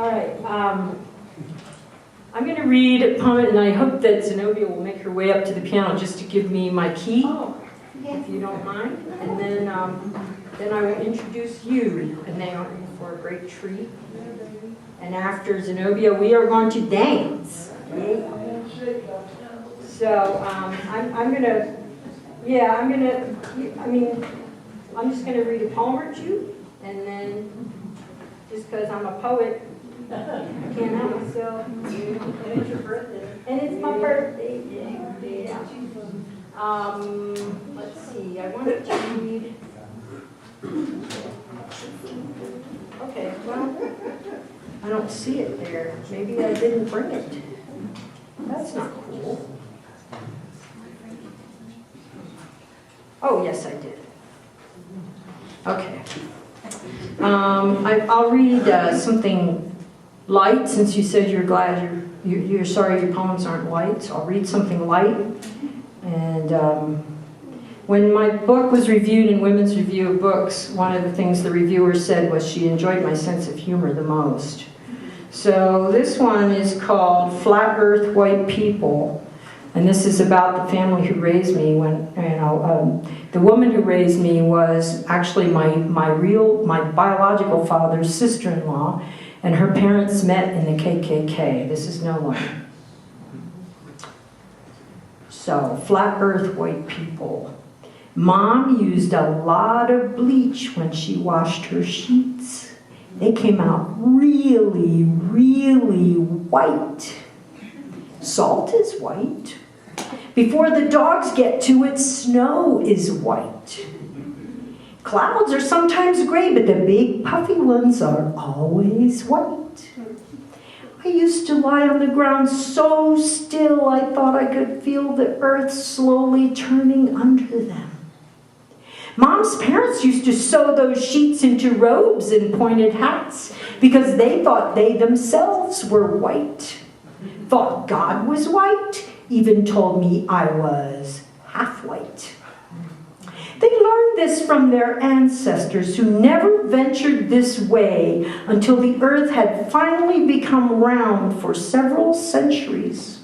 All right. I'm going to read a poem, and I hope that Zenobia will make her way up to the piano just to give me my key, if you don't mind. And then I will introduce you, and then I'm in for a great treat. And after Zenobia, we are going to dance. So I'm just going to read a poem or two, and then just because I'm a poet, I can't help myself. And it's your birthday. And it's my birthday. Yeah. Let's see. I wanted to read. Okay, well, I don't see it there. Maybe I didn't bring it. That's not cool. Oh, yes, I did. Okay. I'll read something light, since you said you're glad you're sorry your poems aren't light. So I'll read something light. And when my book was reviewed in Women's Review of Books, one of the things the reviewer said was she enjoyed my sense of humor the most. So this one is called Flat Earth White People. And this is about the family who raised me. The woman who raised me was actually my biological father's sister-in-law, and her parents met in the KKK. This is no one. So, Flat Earth White People. Mom used a lot of bleach when she washed her sheets. They came out really, really white. Salt is white. Before the dogs get to it, snow is white. Clouds are sometimes gray, but the big puffy ones are always white. I used to lie on the ground so still I thought I could feel the earth slowly turning under them. Mom's parents used to sew those sheets into robes and pointed hats because they thought they themselves were white. Thought God was white, even told me I was half white. They learned this from their ancestors who never ventured this way until the earth had finally become round for several centuries.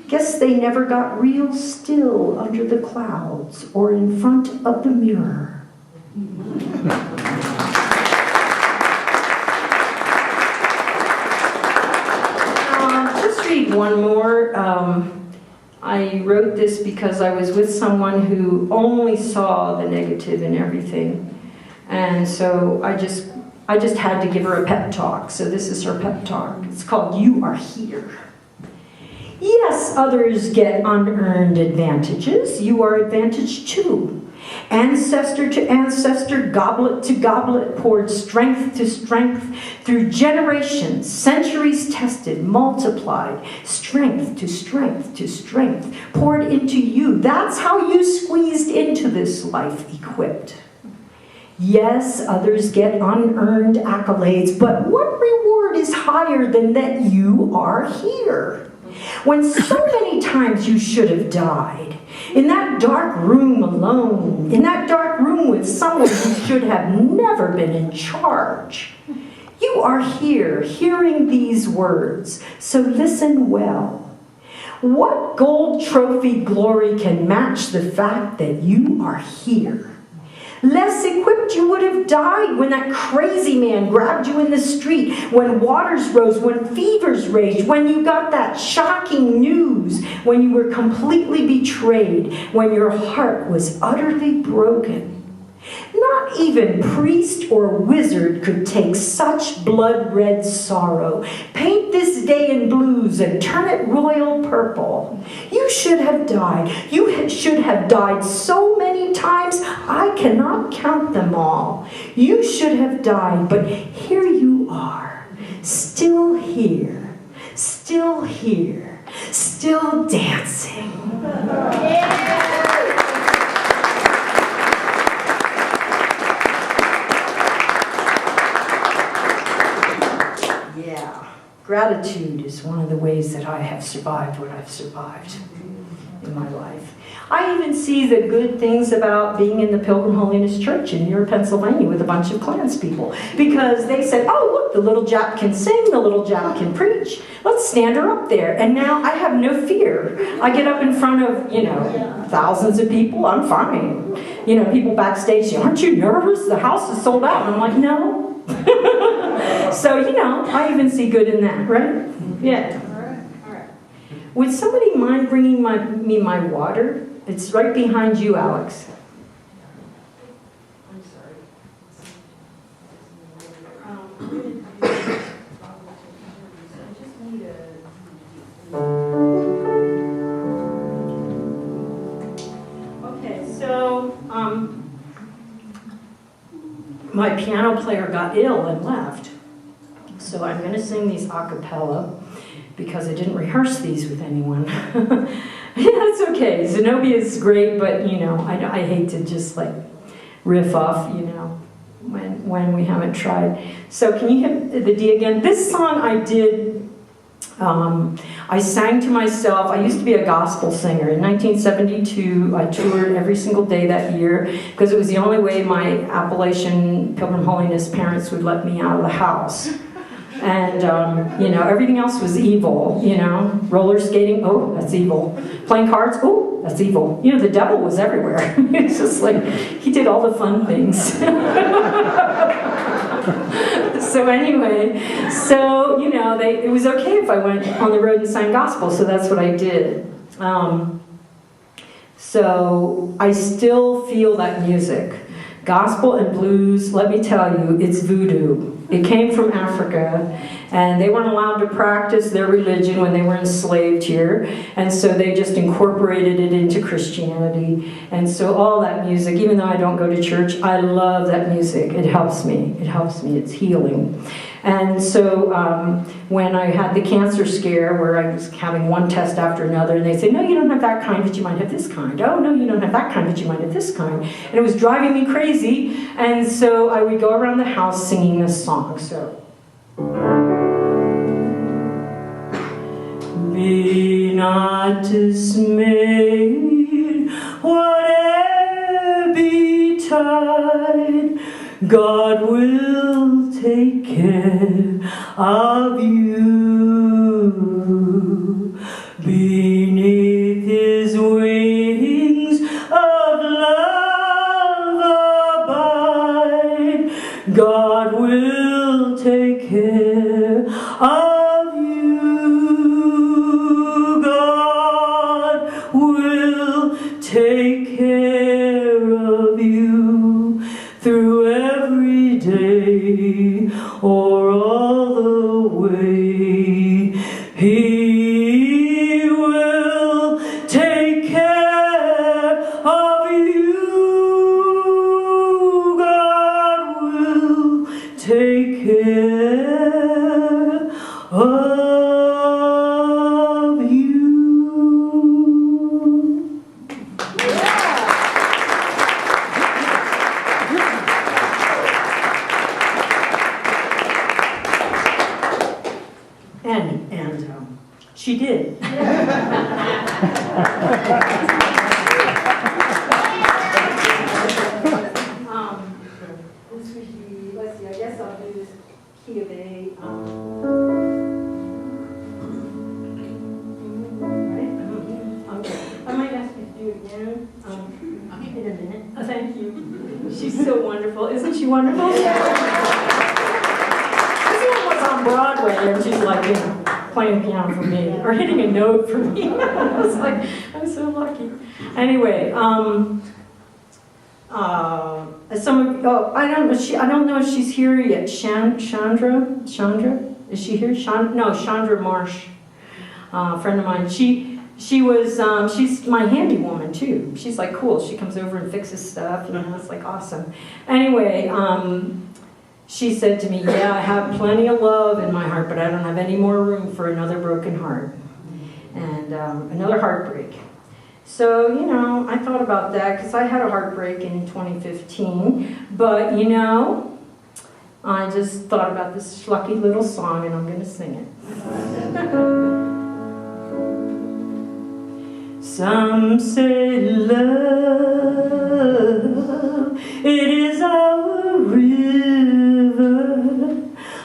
Guess they never got real still under the clouds or in front of the mirror. Just read one more. I wrote this because I was with someone who only saw the negative in everything. And so I just had to give her a pep talk. So this is her pep talk. It's called You Are Here. Yes, others get unearned advantages. You are advantaged too. Ancestor to ancestor, goblet to goblet, poured strength to strength through generations, centuries tested, multiplied, strength to strength to strength, poured into you. That's how you squeezed into this life equipped. Yes, others get unearned accolades, but what reward is higher than that you are here? When so many times you should have died, in that dark room alone, in that dark room with someone who should have never been in charge. You are here, hearing these words, so listen well. What gold trophy glory can match the fact that you are here? Less equipped you would have died when that crazy man grabbed you in the street, when waters rose, when fevers raged, when you got that shocking news, when you were completely betrayed, when your heart was utterly broken. Not even priest or wizard could take such blood-red sorrow, paint this day in blues and turn it royal purple. You should have died. You should have died so many times, I cannot count them all. You should have died, but here you are, still here, still here, still dancing. Yeah. Gratitude is one of the ways that I have survived what I've survived in my life. I even see the good things about being in the Pilgrim Holiness Church in Near Pennsylvania with a bunch of Klans people. Because they said, oh, look, the little Jap can sing, the little Jap can preach. Let's stand her up there. And now I have no fear. I get up in front of, thousands of people. I'm fine. People backstage say, aren't you nervous? The house is sold out. And I'm like, no. So, I even see good in that, right? Yeah. All right. Would somebody mind bringing me my water? It's right behind you, Alex. I'm sorry. I just need Okay, so my piano player got ill and left. So I'm going to sing these a cappella because I didn't rehearse these with anyone. Yeah, that's okay. Zenobia is great, but I hate to just riff off, when we haven't tried. So can you hit the D again? This song I did, I sang to myself. I used to be a gospel singer. In 1972, I toured every single day that year because it was the only way my Appalachian Pilgrim Holiness parents would let me out of the house. And, everything else was evil, roller skating, oh, that's evil. Playing cards, oh, that's evil. The devil was everywhere. It's just he did all the fun things. So anyway, it was okay if I went on the road and sang gospel, so that's what I did. So I still feel that music. Gospel and blues, let me tell you, it's voodoo. It came from Africa, and they weren't allowed to practice their religion when they were enslaved here, and so they just incorporated it into Christianity. And so all that music, even though I don't go to church, I love that music. It helps me. It helps me. It's healing. And so when I had the cancer scare where I was having one test after another, and they say, no, you don't have that kind, but you might have this kind. Oh, no, you don't have that kind, but you might have this kind. And it was driving me crazy. And so I would go around the house singing this song. So. Be not dismayed, whatever betide, God will take care of you. Beneath His wings of love abide, God will take care of you. God will take care of you through every day or all the way. He will take care of you. God will take care of you. And she did. Let's see, I guess I'll do this key of A. Right? Okay. I might ask you to do it again in a minute. Oh, thank you. She's so wonderful. Isn't she wonderful? This one was on Broadway, and she's playing piano for me, or hitting a note for me. I was I'm so lucky. Anyway, I don't know if she's here yet. Chandra, is she here? Chandra Marsh, a friend of mine. She was, she's my handy woman too. She's cool. She comes over and fixes stuff. It's awesome. Anyway, she said to me, yeah, I have plenty of love in my heart, but I don't have any more room for another broken heart and another heartbreak. So, I thought about that because I had a heartbreak in 2015, but, I just thought about this schlucky little song and I'm going to sing it. Some say love, it is our river,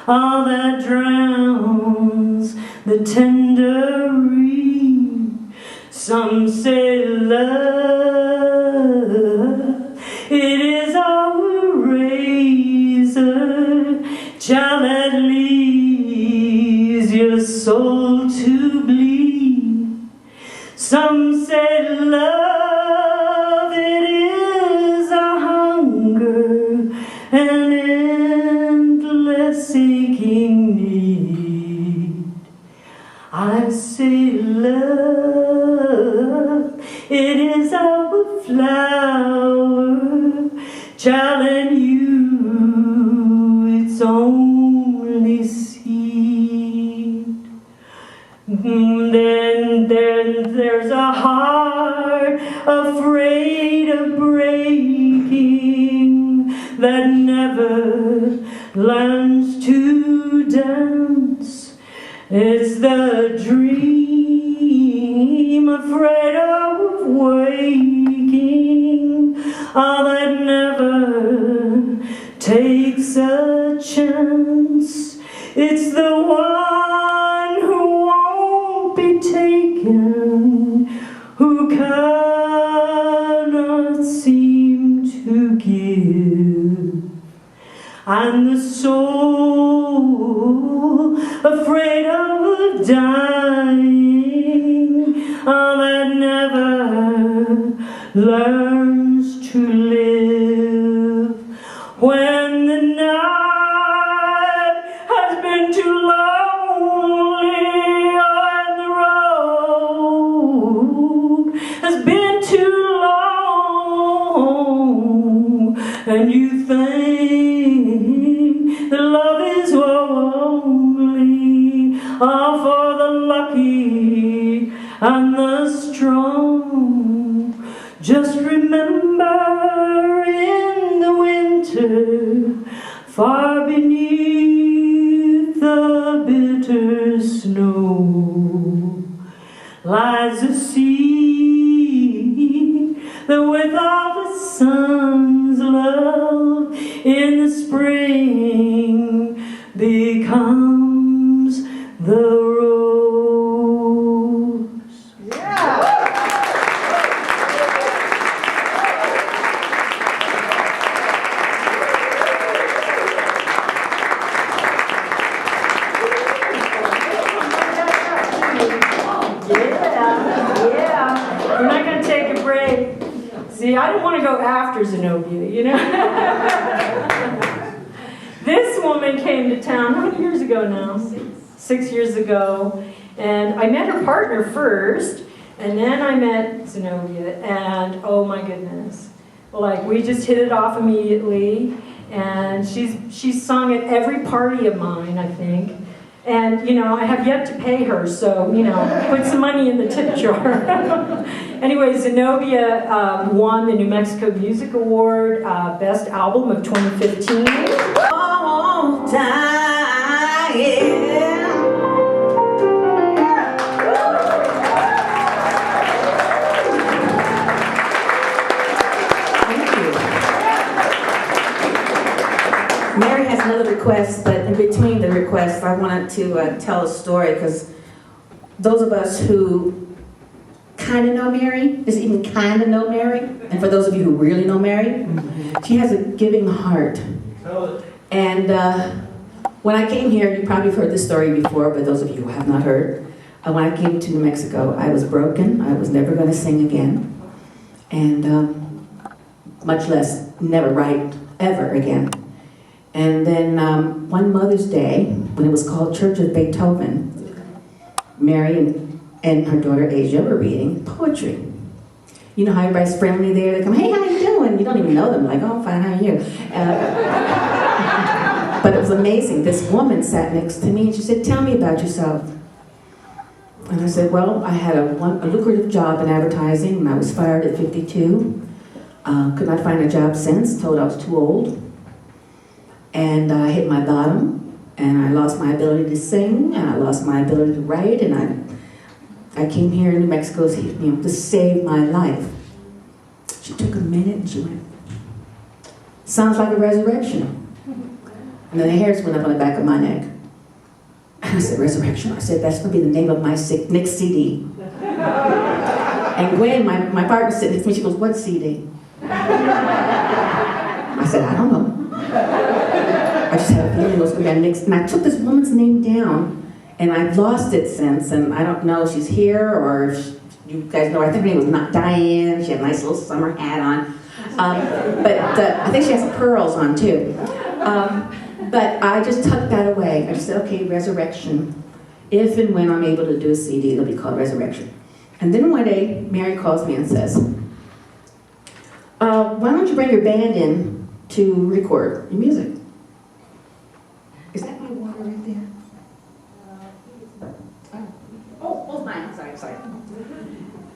all that drowns the tender reed. Some say love, it is our razor, child, that leaves your soul to bleed. Some say love, it is a hunger, an endless aching need. I say love, it is our flower, child, and you, its only seed. Then there's a heart afraid of breaking that never learns to dance. It's the dream afraid of waking, that never takes a chance. It's the one who won't be taken, who cannot seem to give. And the soul afraid of dying, that never learns to live. When the night has been too lonely, and the road has been too long, and you think that love is only for the lucky and the strong, just remember in the winter, far beneath the bitter snow, lies a sea that with all the sun's love in the spring becomes the rose. Yeah. Yeah. We're not going to take a break. See, I don't want to go after Zenobia, you know? This woman came to town, how many years ago now? 6 years ago. And I met her partner first, and then I met Zenobia, and oh my goodness. Like, we just hit it off immediately, and she's sung at every party of mine, I think. And, you know, I have yet to pay her, so, you know, put some money in the tip jar. Anyway, Zenobia won the New Mexico Music Award, Best Album of 2015. Oh, time, yeah. Mary has another request, but in between the requests, I wanted to tell a story, because those of us who kind of know Mary, just even kind of know Mary, and for those of you who really know Mary, she has a giving heart. And when I came here, you probably have heard this story before, but those of you who have not heard, when I came to New Mexico, I was broken. I was never going to sing again, and much less never write ever again. And then one Mother's Day, when it was called Church of Beethoven, Mary and her daughter Asia were reading poetry. You know how everybody's friendly there? They come, hey, how you doing? You don't even know them. Like, oh, fine, how are you? But it was amazing. This woman sat next to me and she said, tell me about yourself. And I said, well, I had a lucrative job in advertising, and I was fired at 52. Could not find a job since, told I was too old. And I hit my bottom, and I lost my ability to sing, and I lost my ability to write, and I came here in New Mexico to save my life. She took a minute and she went, sounds like a resurrection. And then the hairs went up on the back of my neck. And I said, resurrection? I said, that's going to be the name of my next CD. And Gwen, my partner, sitting next to me, she goes, what CD? I said, I don't know. I just had a feeling it was going to be next. And I took this woman's name down, and I've lost it since, and I don't know if she's here or if you guys know, I think her name was not Diane. She had a nice little summer hat on. But I think she has some pearls on too. But I just tucked that away. I just said, okay, Resurrection. If and when I'm able to do a CD, it'll be called Resurrection. And then one day, Mary calls me and says, why don't you bring your band in to record your music? Is that my water right there? Oh, mine. Sorry.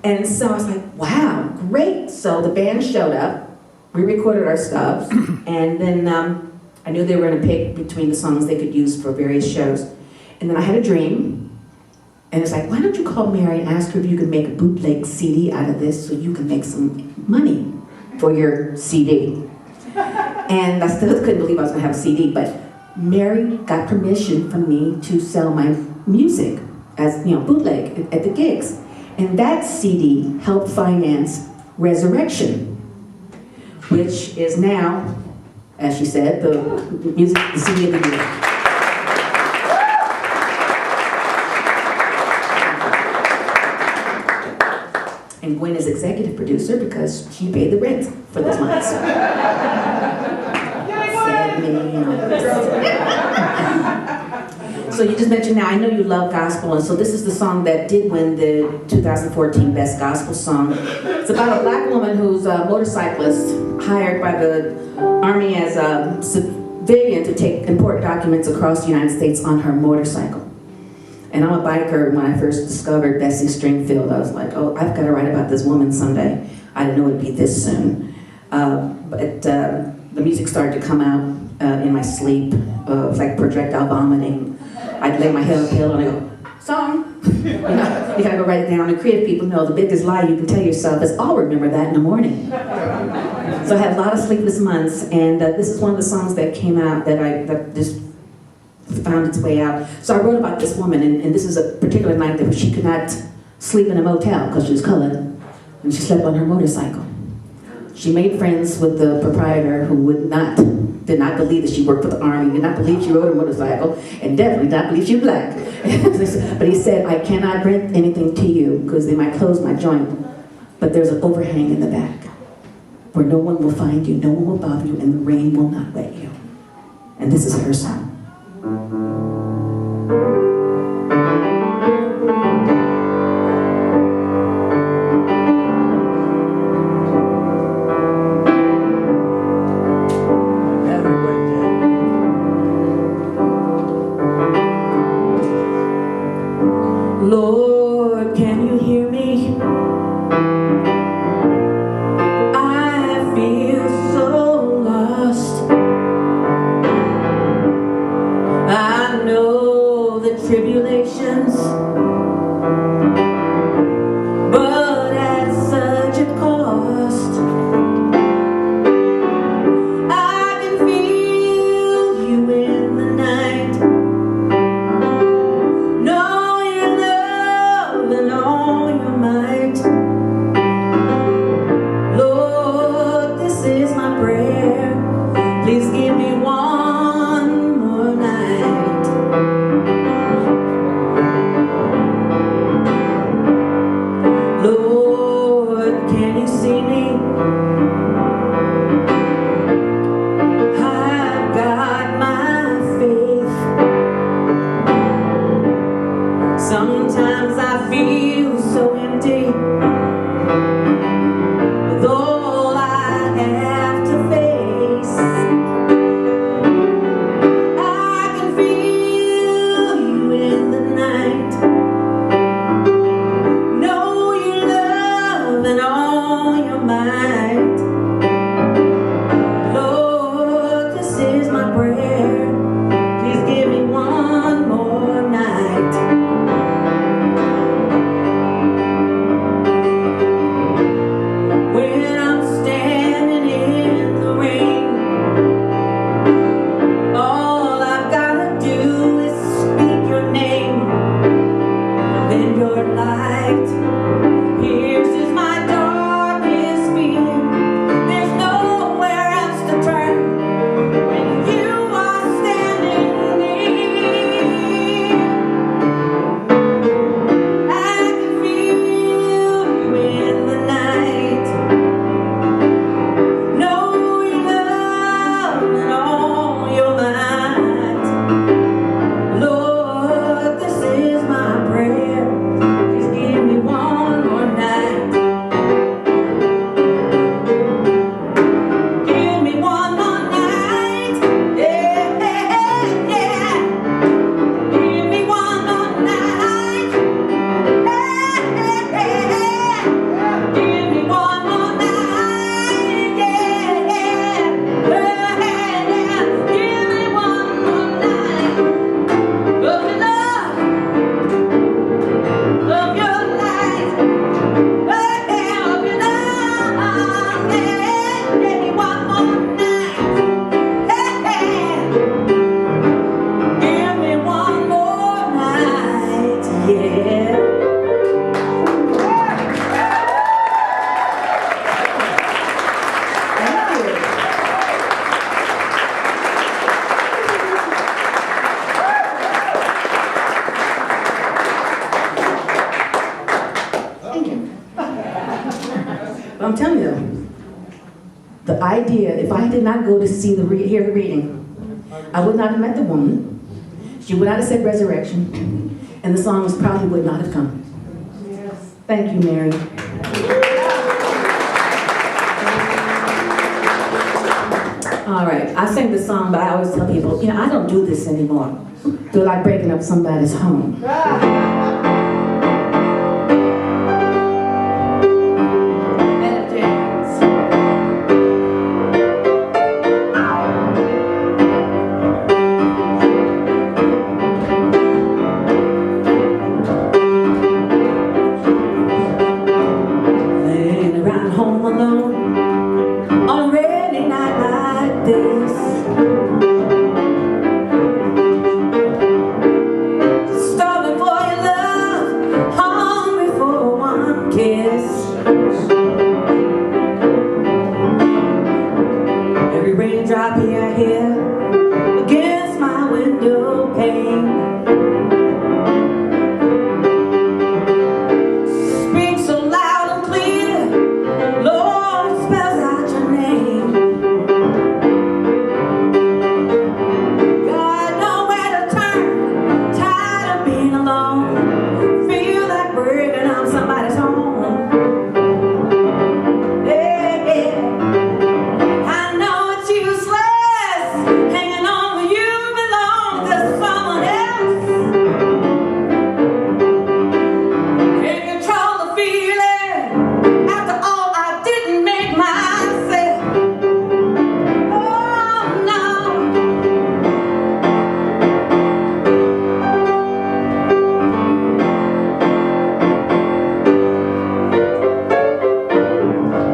And so I was like, wow, great. So the band showed up. We recorded our stuff. And then I knew they were going to pick between the songs they could use for various shows. And then I had a dream. And it's like, why don't you call Mary and ask her if you can make a bootleg CD out of this so you can make some money for your CD. And I still couldn't believe I was going to have a CD, but Mary got permission from me to sell my music as, bootleg at the gigs. And that CD helped finance Resurrection, which is now, as she said, the CD of the year. And Gwen is executive producer because she paid the rent for those months. So you just mentioned now, I know you love gospel, and so this is the song that did win the 2014 Best Gospel Song. It's about a black woman who's a motorcyclist hired by the Army as a civilian to take important documents across the United States on her motorcycle. And I'm a biker. When I first discovered Bessie Stringfield, I was like, oh, I've got to write about this woman someday. I didn't know it'd be this soon. But the music started to come out in my sleep. It was like projectile vomiting. I'd lay my head on a pillow and I go, song. You gotta go write it down. And creative people know the biggest lie you can tell yourself is, I'll remember that in the morning. So I had a lot of sleepless months, and this is one of the songs that came out that just found its way out. So I wrote about this woman, and this is a particular night that she could not sleep in a motel because she was colored, and she slept on her motorcycle. She made friends with the proprietor who did not believe that she worked for the Army, did not believe she rode a motorcycle, and definitely did not believe she was black. But he said, I cannot rent anything to you because they might close my joint, but there's an overhang in the back where no one will find you, no one will bother you, and the rain will not wet you. And this is her song. Lord, can you hear me? I feel so lost. I know the tribulations, but at such a cost. I can feel you in the night, know your love and all your might. Lord, this is my prayer. Please give me one more night. I'm telling you, the idea, if I did not go to see hear the reading, I would not have met the woman. She would not have said resurrection, and the songs probably would not have come. Yes. Thank you, Mary. All right, I sing this song, but I always tell people, you know, I don't do this anymore. They're like breaking up somebody's home. Laying around home alone on a rainy night like this, starving for your love, hungry for one kiss. Every raindrop here I hear against my window pane speaks so loud and clear, Lord, spells out your name. God, nowhere to turn, tired of being alone, feel like breaking up somebody's home. Yeah, yeah. I know it's useless, hanging on where you belong to someone else. Can't control the feeling, after all I didn't make myself. Oh no.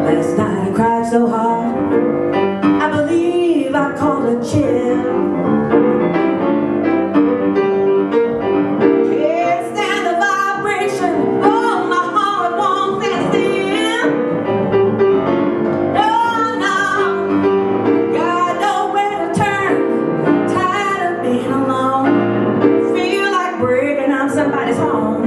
Last night I cried so hard, I believe I caught a chill. Can't stand the vibration, oh my heart won't stand still. No, no, got nowhere to turn, tired of being alone, feel like breaking up somebody's home.